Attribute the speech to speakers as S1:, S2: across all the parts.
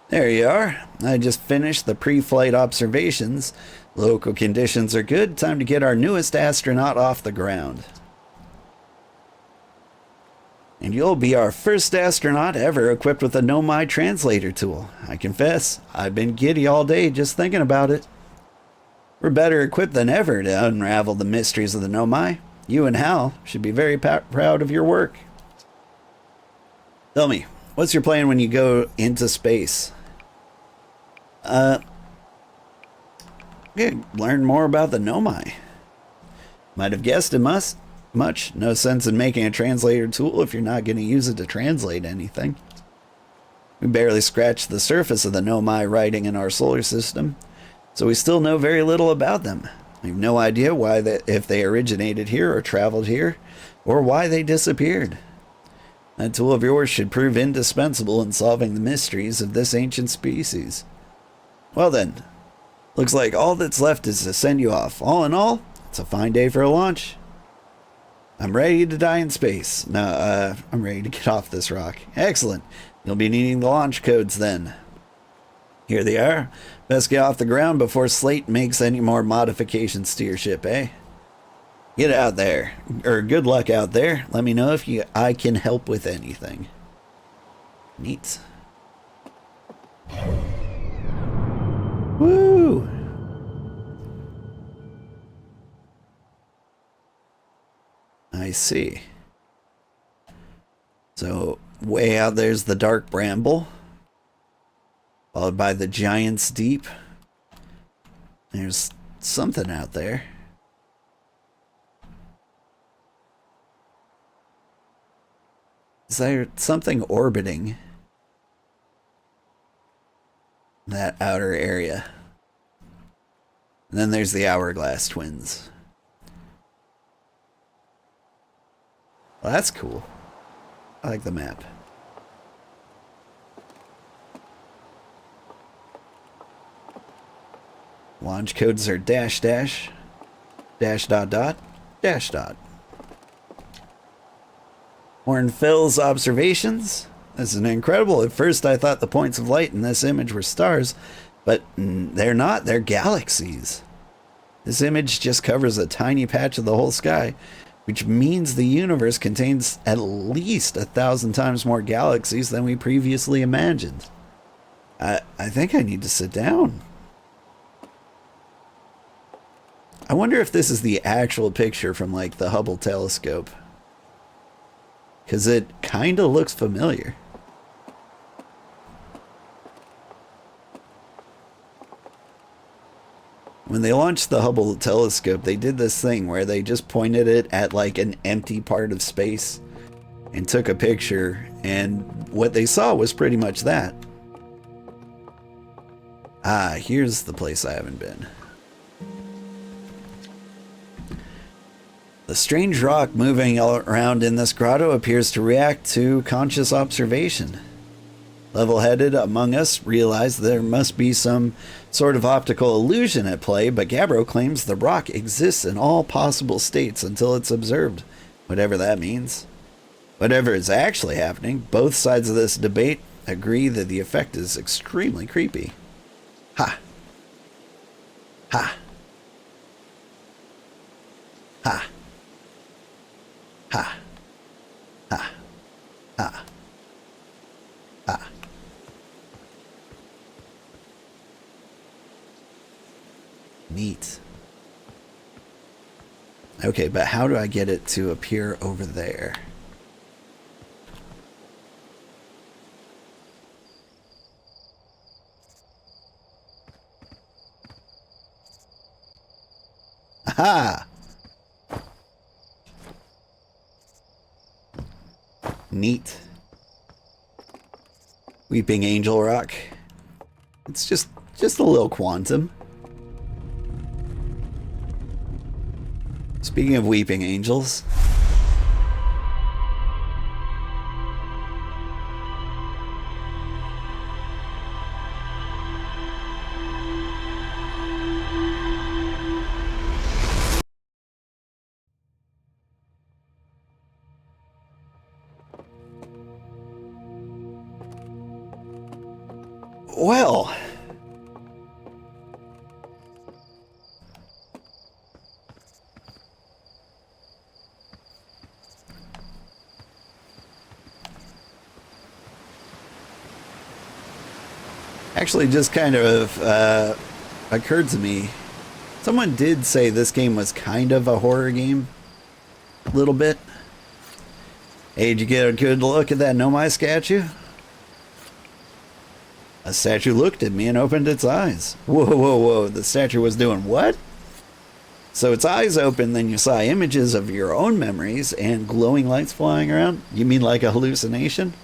S1: There you are. I just finished the pre-flight observations. Local conditions are good. Time to get our newest astronaut off the ground. And you'll be our first astronaut ever equipped with a Nomai translator tool. I confess, I've been giddy all day just thinking about it. We're better equipped than ever to unravel the mysteries of the Nomai. You and Hal should be very proud of your work. Tell me, what's your plan when you go into space? Learn more about the Nomai. Might have guessed it much. No sense in making a translator tool if you're not going to use it to translate anything. We barely scratched the surface of the Nomai writing in our solar system, so we still know very little about them. We have no idea if they originated here or traveled here, or why they disappeared. That tool of yours should prove indispensable in solving the mysteries of this ancient species. Well then, looks like all that's left is to send you off. All in all, it's a fine day for a launch. I'm ready to die in space. No, I'm ready to get off this rock. Excellent. You'll be needing the launch codes then. Here they are. Best get off the ground before Slate makes any more modifications to your ship, eh? Get out there. Or good luck out there. Let me know if I can help with anything. Neat. Woo! I see. So, way out there's the dark bramble, followed by the giant's deep. There's something out there. Is there something orbiting that outer area? And then there's the Hourglass Twins. Well, that's cool. I like the map. Launch codes are dash dash, dash dot dot, dash dot. Warren Phil's observations. This is incredible. At first I thought the points of light in this image were stars, but they're not. They're galaxies. This image just covers a tiny patch of the whole sky, which means the universe contains at least 1,000 times more galaxies than we previously imagined. I think I need to sit down. I wonder if this is the actual picture from like the Hubble telescope, because it kind of looks familiar. When they launched the Hubble telescope, they did this thing where they just pointed it at like an empty part of space and took a picture, and what they saw was pretty much that. Ah, here's the place I haven't been. The strange rock moving around in this grotto appears to react to conscious observation. Level-headed among us realize there must be some sort of optical illusion at play, but Gabbro claims the rock exists in all possible states until it's observed, whatever that means. Whatever is actually happening, both sides of this debate agree that the effect is extremely creepy. Ha. Ha. Ha. Ha. Ha. Ha. Ha. Neat. Okay, but how do I get it to appear over there? Aha! Neat. Weeping Angel Rock. It's just a little quantum. Speaking of weeping angels, Well, actually just kind of occurred to me. Someone did say this game was kind of a horror game. A little bit. Hey, did you get a good look at that Nomai statue? A statue looked at me and opened its eyes. Whoa, whoa, whoa. The statue was doing what? So its eyes opened, then you saw images of your own memories and glowing lights flying around? You mean like a hallucination?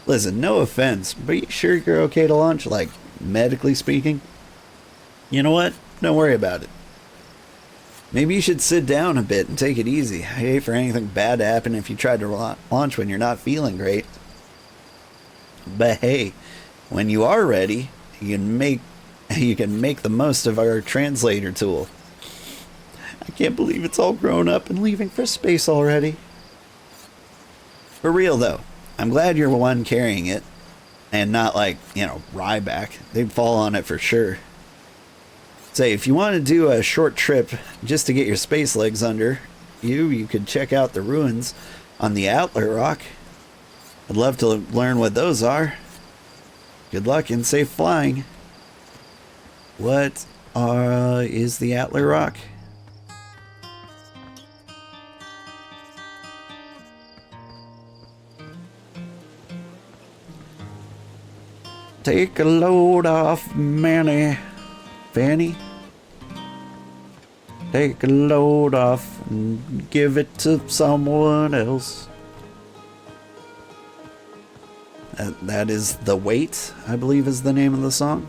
S1: Listen, no offense, but you sure you're okay to launch, like, medically speaking? You know what? Don't worry about it. Maybe you should sit down a bit and take it easy. I hate for anything bad to happen if you try to launch when you're not feeling great. But hey, when you are ready, you can make the most of our translator tool. I can't believe it's all grown up and leaving for space already. For real though, I'm glad you're the one carrying it, and not like, you know, Ryback. They'd fall on it for sure. Say, if you want to do a short trip just to get your space legs under you could check out the ruins on the Atler Rock. I'd love to learn what those are. Good luck and safe flying. What is the Atler Rock? Take a load off Manny. Fanny? Take a load off and give it to someone else. That is The Wait, I believe is the name of the song.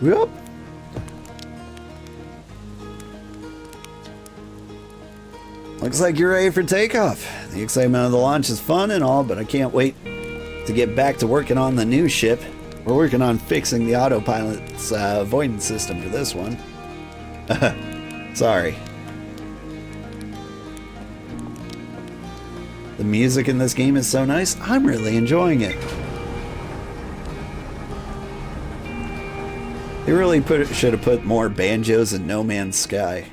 S1: Yep. Looks like you're ready for takeoff. The excitement of the launch is fun and all, but I can't wait to get back to working on the new ship. We're working on fixing the autopilot's avoidance system for this one. Sorry. The music in this game is so nice. I'm really enjoying it. They really should have put more banjos in No Man's Sky.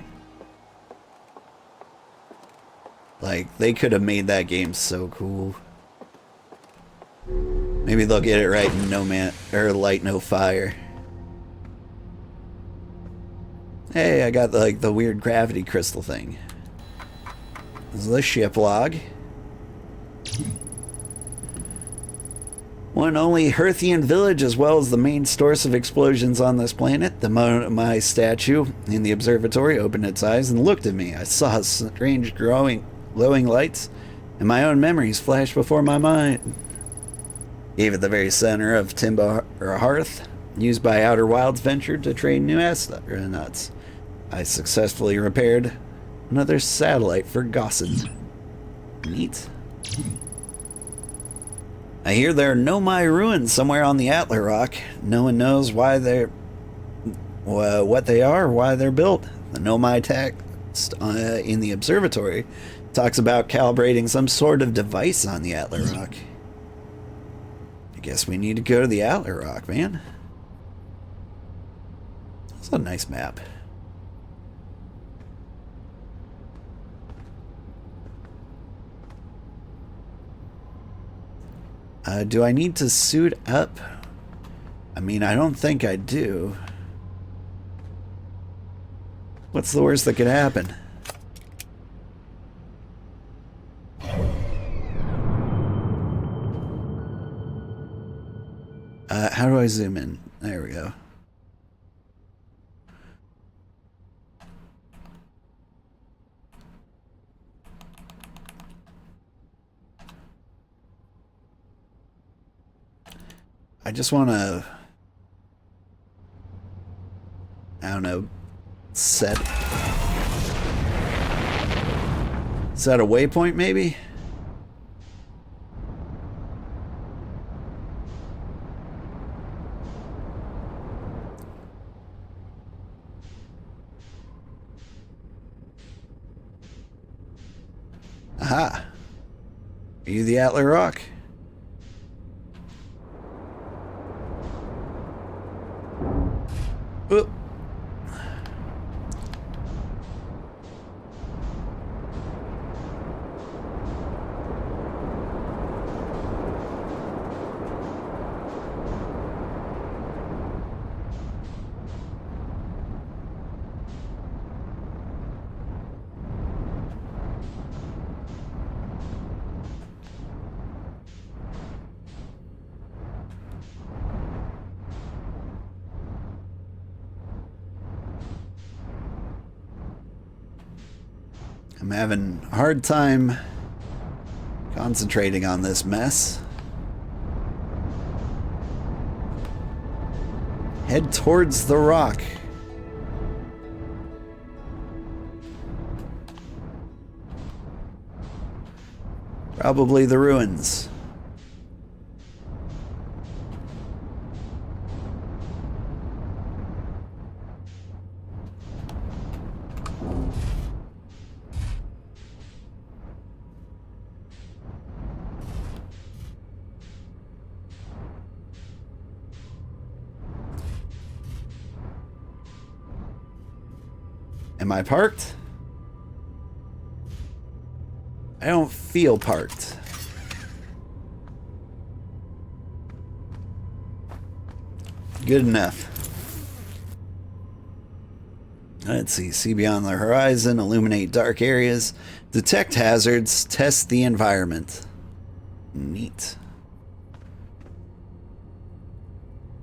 S1: Like, they could have made that game so cool. Maybe they'll get it right in No Man or Light No Fire. Hey, I got like the weird gravity crystal thing. This is the ship log. One only Hearthian village, as well as the main source of explosions on this planet. The my statue in the observatory opened its eyes and looked at me. I saw strange glowing lights, and my own memories flashed before my mind. Gave it the very center of Timber Hearth, used by Outer Wilds venture to train new astronauts. I successfully repaired another satellite for Gossin. Neat. I hear there are Nomai ruins somewhere on the Atler Rock. No one knows why they're what they are or why they're built. The Nomai text in the observatory talks about calibrating some sort of device on the Atler Rock. I guess we need to go to the Atler Rock, man. That's a nice map. Do I need to suit up? I mean, I don't think I do. What's the worst that could happen? How do I zoom in? There we go. I just want to, I don't know, set a waypoint maybe? Aha. Are you the Atler Rock? Oop. I'm having a hard time concentrating on this mess. Head towards the rock. Probably the ruins. Am I parked? I don't feel parked. Good enough. Let's see. See beyond the horizon, illuminate dark areas, detect hazards, test the environment. Neat.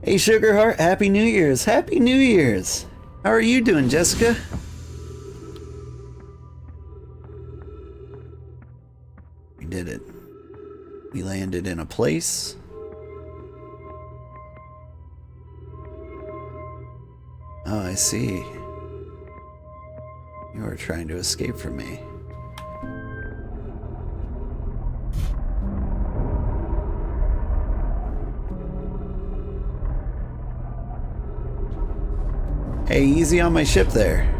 S1: Hey, Sugarheart. Happy New Year's. Happy New Year's. How are you doing, Jessica? We did it. We landed in a place. Oh, I see. You were trying to escape from me. Hey, easy on my ship there.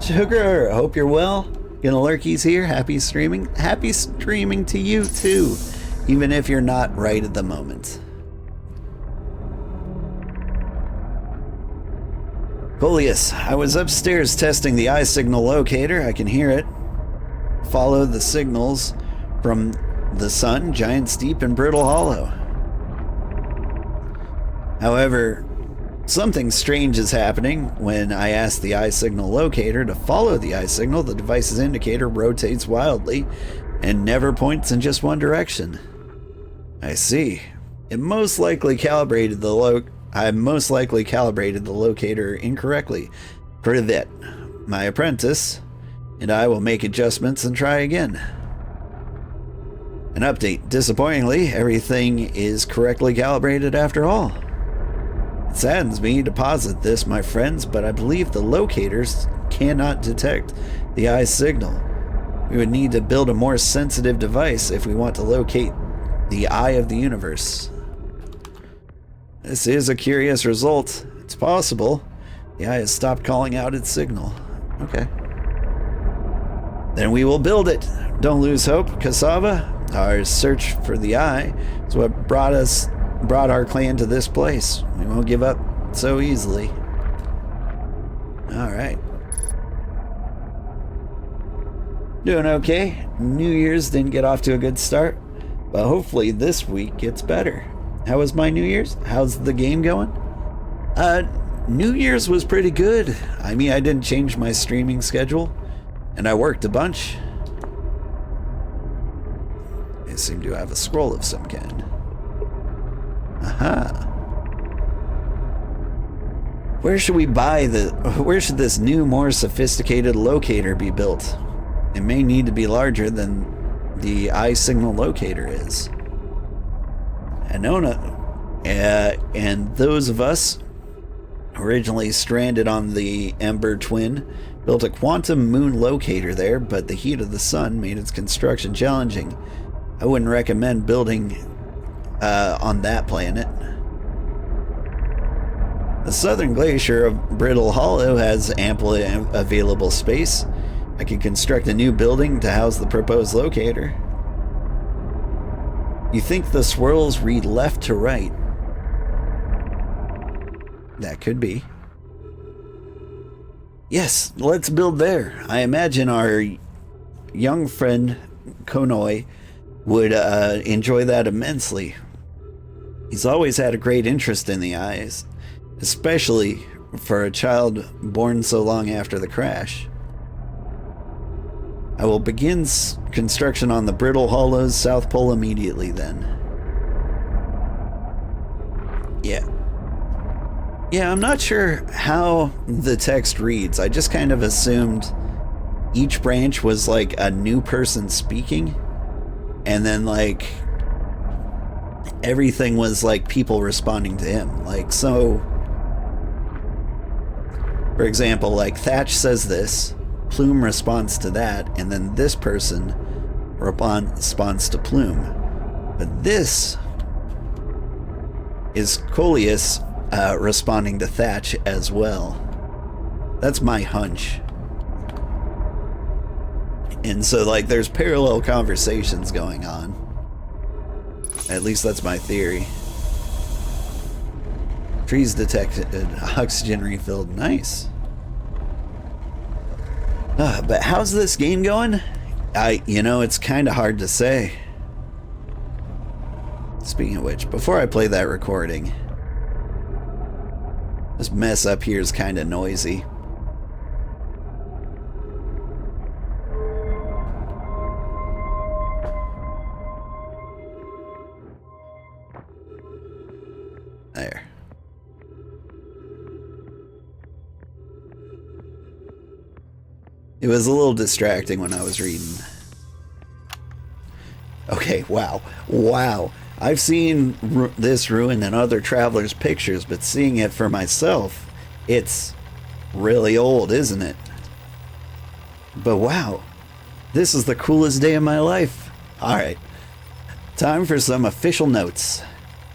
S1: Sugar, I hope you're well. Gonna Lurky's here. Happy streaming. Happy streaming to you too, even if you're not right at the moment. Coleus, I was upstairs testing the eye signal locator. I can hear it. Follow the signals from the sun, Giant Steep, and Brittle Hollow. However, something strange is happening. When I ask the eye signal locator to follow the eye signal, the device's indicator rotates wildly and never points in just one direction. I see. I most likely calibrated the locator incorrectly. For that, my apprentice and I will make adjustments and try again. An update. Disappointingly, everything is correctly calibrated after all. It saddens me to posit this, my friends, but I believe the locators cannot detect the eye signal. We would need to build a more sensitive device if we want to locate the eye of the universe. This is a curious result. It's possible the eye has stopped calling out its signal. Okay. Then we will build it. Don't lose hope, Cassava. Our search for the eye is what brought our clan to this place. We won't give up so easily. Alright. Doing okay. New Year's didn't get off to a good start, but hopefully this week gets better. How was my New Year's? How's the game going? New Year's was pretty good. I mean, I didn't change my streaming schedule, and I worked a bunch. I seem to have a scroll of some kind. Aha. Where should this new, more sophisticated locator be built? It may need to be larger than the eye signal locator is. Anona, and those of us originally stranded on the Ember Twin built a quantum moon locator there, but the heat of the sun made its construction challenging. I wouldn't recommend building on that planet. The southern glacier of Brittle Hollow has ample available space. I can construct a new building to house the proposed locator. You think the swirls read left to right? That could be. Yes, let's build there. I imagine our young friend Konoi would enjoy that immensely. He's always had a great interest in the eyes, especially for a child born so long after the crash. I will begin construction on the Brittle Hollow's South Pole immediately then. Yeah. Yeah, I'm not sure how the text reads. I just kind of assumed each branch was like a new person speaking, and then like everything was like people responding to him. Like, so for example, like Thatch says this, Plume responds to that, and then this person responds to Plume. But this is Coleus responding to Thatch as well. That's my hunch. And so, like, there's parallel conversations going on. At least that's my theory. Trees detected, oxygen refilled. Nice. But how's this game going? You know, it's kind of hard to say. Speaking of which, before I play that recording, this mess up here is kind of noisy. There. It was a little distracting when I was reading. Okay, wow. Wow. I've seen this ruin in other travelers' pictures, but seeing it for myself, it's really old, isn't it? But wow, this is the coolest day of my life. Alright, time for some official notes.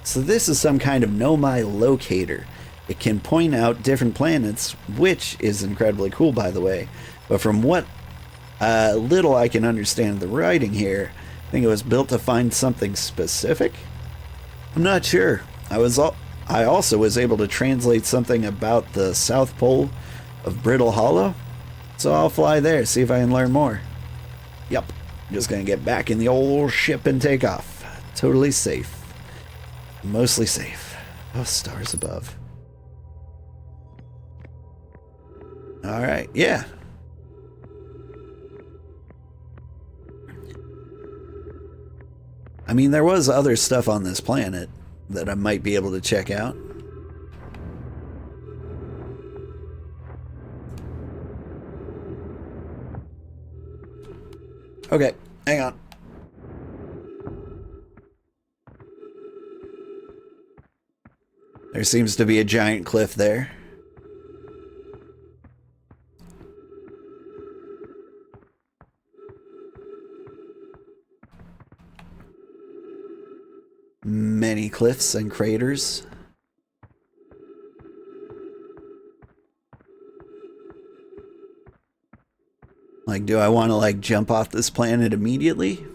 S1: So this is some kind of Nomai locator. It can point out different planets, which is incredibly cool, by the way. But from what little I can understand of the writing here, I think it was built to find something specific? I'm not sure. I also was able to translate something about the South Pole of Brittle Hollow, so I'll fly there, see if I can learn more. Yup, I'm just gonna get back in the old ship and take off. Totally safe. Mostly safe. Oh, stars above. Alright, yeah. I mean, there was other stuff on this planet that I might be able to check out. Okay, hang on. There seems to be a giant cliff there. Many cliffs and craters. Like, do I want to, like, jump off this planet immediately?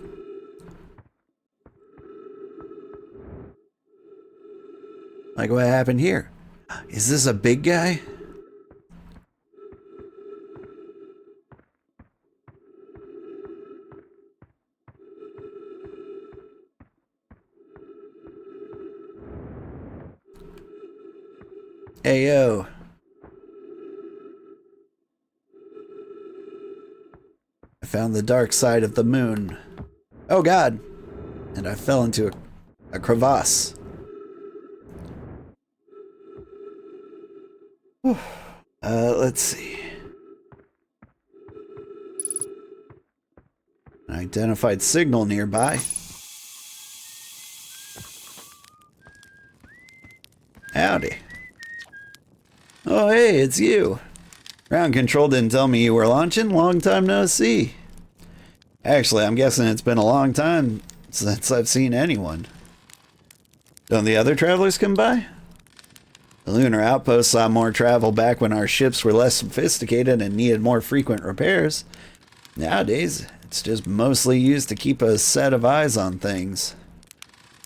S1: Like, what happened here? Is this a big guy? Ayo. I found the dark side of the moon. Oh god. And I fell into a crevasse. Let's see. An identified signal nearby. Howdy. Oh, hey, it's you. Ground control didn't tell me you were launching. Long time no see. Actually, I'm guessing it's been a long time since I've seen anyone. Don't the other travelers come by? The lunar outpost saw more travel back when our ships were less sophisticated and needed more frequent repairs. Nowadays, it's just mostly used to keep a set of eyes on things.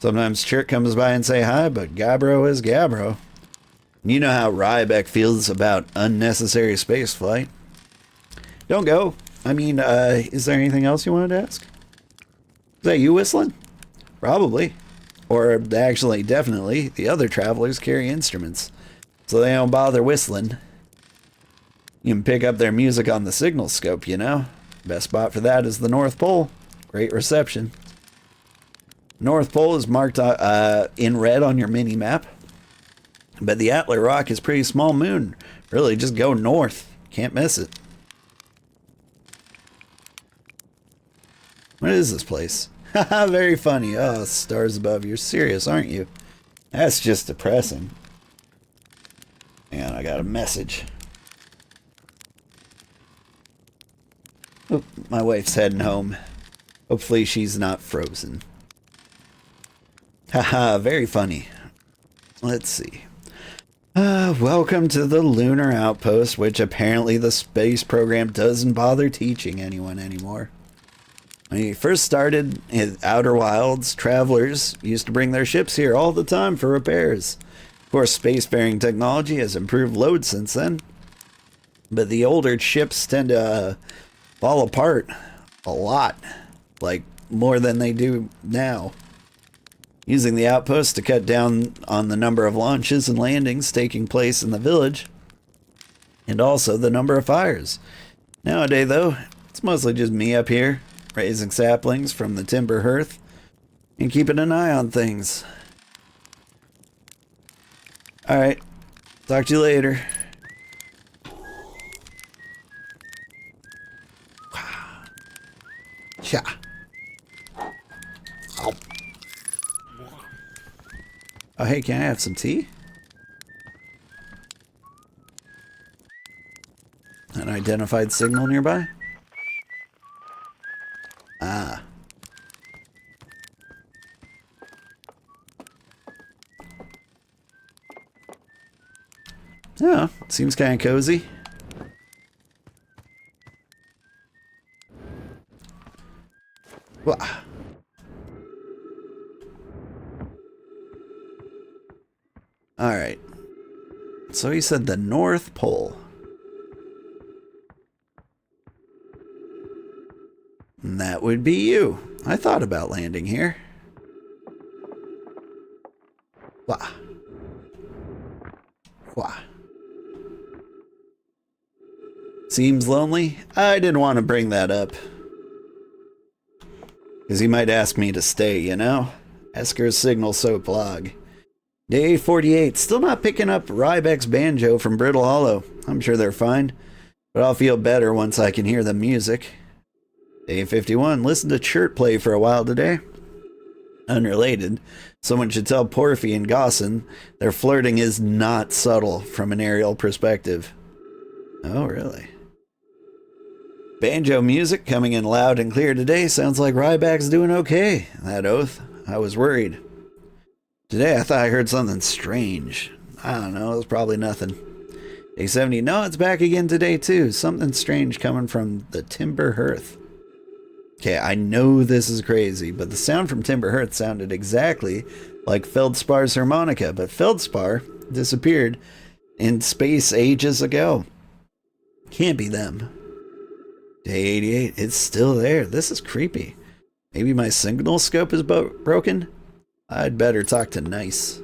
S1: Sometimes Chirk comes by and say hi, but Gabbro is Gabbro. You know how Rybeck feels about unnecessary spaceflight. Don't go. I mean, is there anything else you wanted to ask? Is that you whistling? Probably. Or actually, definitely, the other travelers carry instruments, so they don't bother whistling. You can pick up their music on the signal scope, you know. Best spot for that is the North Pole. Great reception. North Pole is marked in red on your mini-map. But the Atlas Rock is pretty small moon. Really, just go north. Can't miss it. What is this place? Haha, very funny. Oh, stars above. You're serious, aren't you? That's just depressing. Man, I got a message. Oh, my wife's heading home. Hopefully she's not frozen. Haha, very funny. Let's see. Welcome to the Lunar Outpost, which apparently the space program doesn't bother teaching anyone anymore. When you first started in Outer Wilds, travelers used to bring their ships here all the time for repairs. Of course, spacefaring technology has improved loads since then. But the older ships tend to fall apart a lot, like more than they do now. Using the outpost to cut down on the number of launches and landings taking place in the village, and also the number of fires. Nowadays, though, it's mostly just me up here, raising saplings from the timber hearth, and keeping an eye on things. Alright, talk to you later. Yeah. Oh, hey, can I have some tea? An identified signal nearby? Ah. Yeah, seems kind of cozy. Wah. Alright. So he said the North Pole. And that would be you. I thought about landing here. Wah. Wah. Seems lonely? I didn't want to bring that up. Because he might ask me to stay, you know? Esker's signal soap log. Day 48. Still not picking up Rybeck's banjo from Brittle Hollow. I'm sure they're fine. But I'll feel better once I can hear the music. Day 51. Listen to Chirp play for a while today. Unrelated. Someone should tell Porphy and Gossin their flirting is not subtle from an aerial perspective. Oh, really? Banjo music coming in loud and clear today. Sounds like Ryback's doing okay. That oath. I was worried. Today I thought I heard something strange. I don't know. It was probably nothing. Day 70. No, it's back again today too. Something strange coming from the timber hearth. Okay, I know this is crazy, but the sound from timber hearth sounded exactly like Feldspar's harmonica, but Feldspar disappeared in space ages ago. Can't be them. Day 88, it's still there. This is creepy. Maybe my signal scope is broken? I'd better talk to Nice.